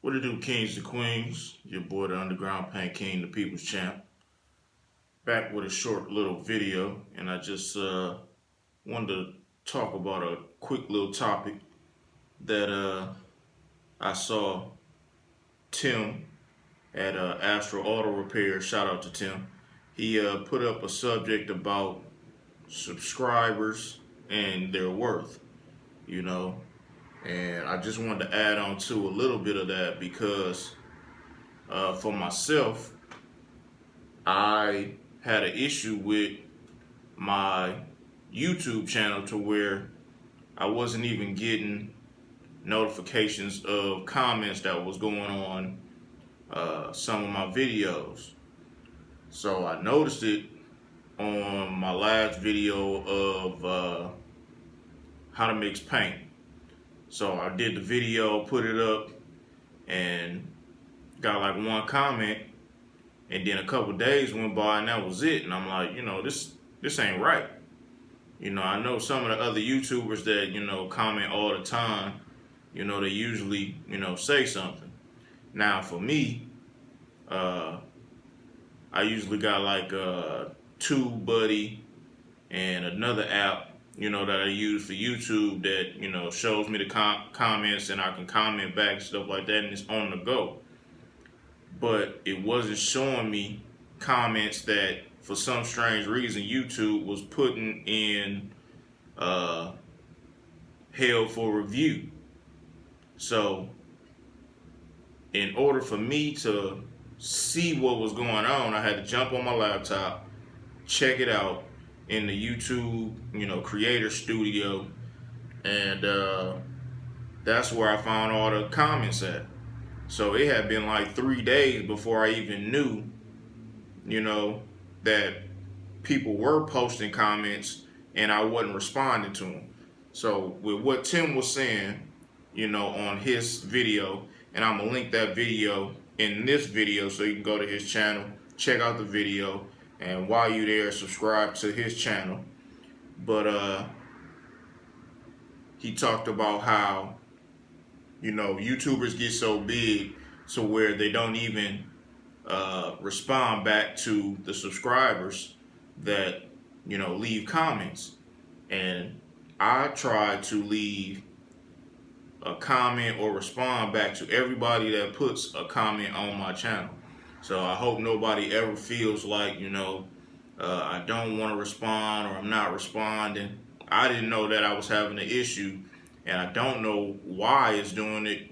What it do, kings and queens? Your boy, the Underground Paint King, the People's Champ. Back with a short little video, and I just wanted to talk about a quick little topic that I saw Tim at Astro Auto Repair. Shout out to Tim. He put up a subject about subscribers and their worth, you know, and I just wanted to add on to a little bit of that because for myself, I had an issue with my YouTube channel to where I wasn't even getting notifications of comments that was going on some of my videos. So I noticed it on my last video of how to mix paint. So I did the video, put it up, and got like one comment, and then a couple days went by and that was it. And I'm like, this ain't right. I know some of the other YouTubers that, comment all the time, they usually, say something. Now for me, I usually got like TubeBuddy and another app, that I use for YouTube that, shows me the comments and I can comment back and stuff like that, and it's on the go. But it wasn't showing me comments that for some strange reason YouTube was putting in held for review. So in order for me to see what was going on, I had to jump on my laptop, check it out in the YouTube, creator studio, and that's where I found all the comments at. So it had been like 3 days before I even knew, that people were posting comments and I wasn't responding to them. So with what Tim was saying, on his video, and I'm gonna link that video in this video so you can go to his channel, check out the video, and while you're there, subscribe to his channel. But he talked about how YouTubers get so big to where they don't even respond back to the subscribers that leave comments. And I try to leave a comment or respond back to everybody that puts a comment on my channel. So I hope nobody ever feels like I don't want to respond or I'm not responding. I didn't know that I was having an issue, and I don't know why it's doing it,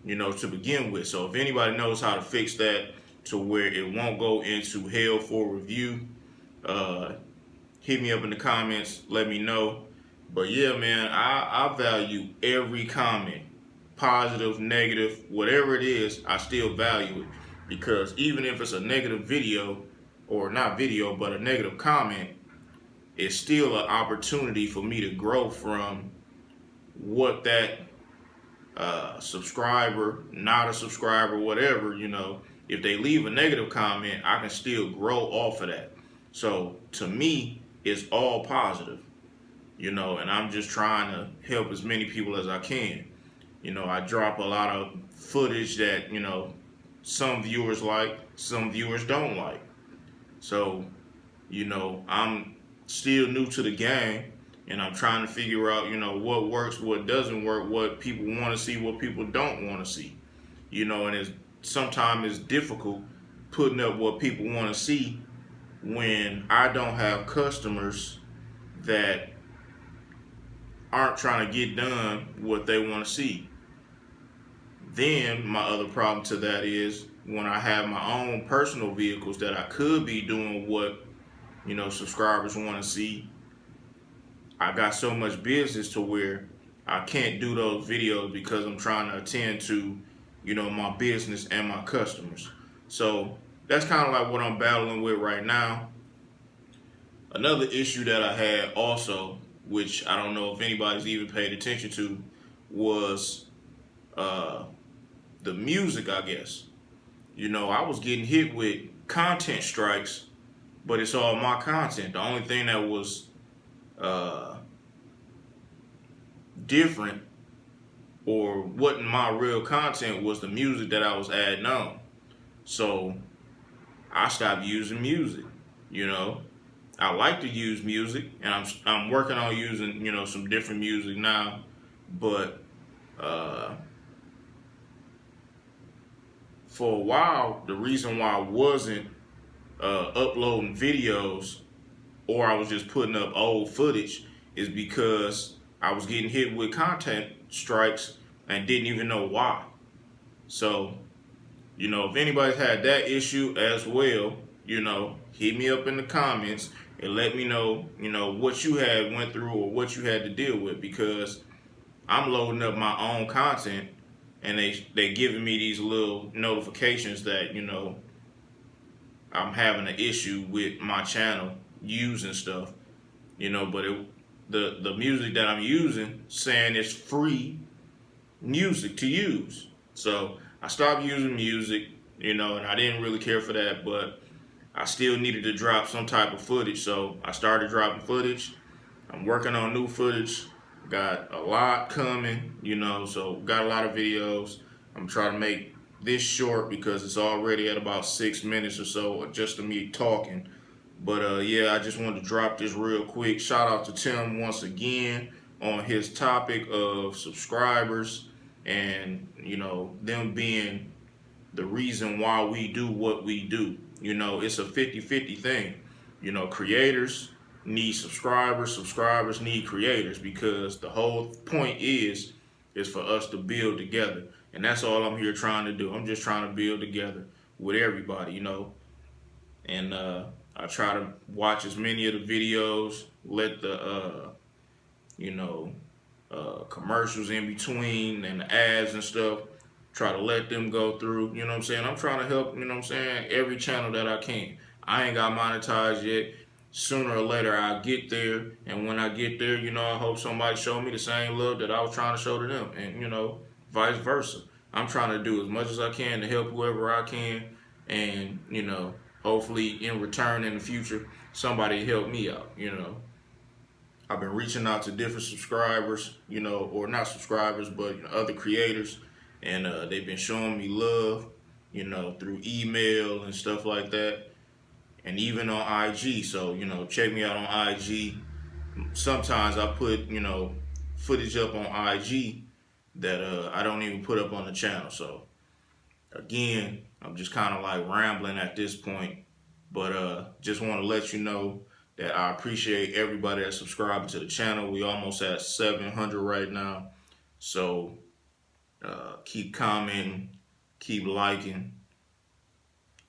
to begin with. So if anybody knows how to fix that to where it won't go into hell for review, hit me up in the comments, let me know. But yeah, man, I value every comment, positive, negative, whatever it is, I still value it. Because even if it's a negative video, or not video, but a negative comment, it's still an opportunity for me to grow from what that subscriber, not a subscriber, whatever, if they leave a negative comment, I can still grow off of that. So to me, it's all positive, and I'm just trying to help as many people as I can. I drop a lot of footage that, some viewers like, some viewers don't like. So, I'm still new to the game, and I'm trying to figure out, what works, what doesn't work, what people want to see, what people don't want to see. And sometimes it's difficult putting up what people want to see when I don't have customers that aren't trying to get done what they want to see. Then my other problem to that is when I have my own personal vehicles that I could be doing what, subscribers want to see, I got so much business to where I can't do those videos because I'm trying to attend to, my business and my customers. So that's kind of like what I'm battling with right now. Another issue that I had also, which I don't know if anybody's even paid attention to, was the music, I guess. I was getting hit with content strikes, but it's all my content. The only thing that was different or wasn't my real content, was the music that I was adding on. So I stopped using music. You know, I like to use music, and I'm working on using some different music now. But uh, for a while, the reason why I wasn't uploading videos, or I was just putting up old footage, is because I was getting hit with content strikes and didn't even know why. So, if anybody's had that issue as well, hit me up in the comments and let me know, what you had went through or what you had to deal with, because I'm loading up my own content and they giving me these little notifications that, I'm having an issue with my channel using stuff, but the music that I'm using saying it's free music to use. So I stopped using music, and I didn't really care for that, but I still needed to drop some type of footage. So I started dropping footage. I'm working on new footage. Got a lot coming, so got a lot of videos. I'm trying to make this short because it's already at about 6 minutes or so just of me talking. But yeah, I just wanted to drop this real quick. Shout out to Tim once again on his topic of subscribers and, them being the reason why we do what we do. It's a 50-50 thing. Creators need subscribers, subscribers need creators, because the whole point is for us to build together. And that's all I'm here trying to do. I'm just trying to build together with everybody, and I try to watch as many of the videos, let the commercials in between and the ads and stuff, try to let them go through. You know what I'm saying? I'm trying to help, every channel that I can. I ain't got monetized yet. Sooner or later I'll get there, and when I get there, I hope somebody show me the same love that I was trying to show to them, and vice versa. I'm trying to do as much as I can to help whoever I can, and hopefully in return in the future somebody help me out. I've been reaching out to different subscribers, or not subscribers, but other creators, and they've been showing me love, through email and stuff like that, and even on IG. So, check me out on IG. Sometimes I put, footage up on IG that I don't even put up on the channel. So, again, I'm just kind of like rambling at this point, but just want to let you know that I appreciate everybody that's subscribing to the channel. We almost at 700 right now. So keep commenting, keep liking,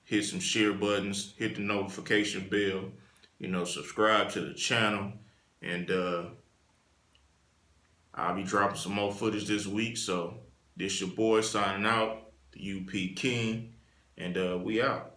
hit some share buttons, hit the notification bell, subscribe to the channel, and I'll be dropping some more footage this week. So this your boy signing out, the UP King, and we out.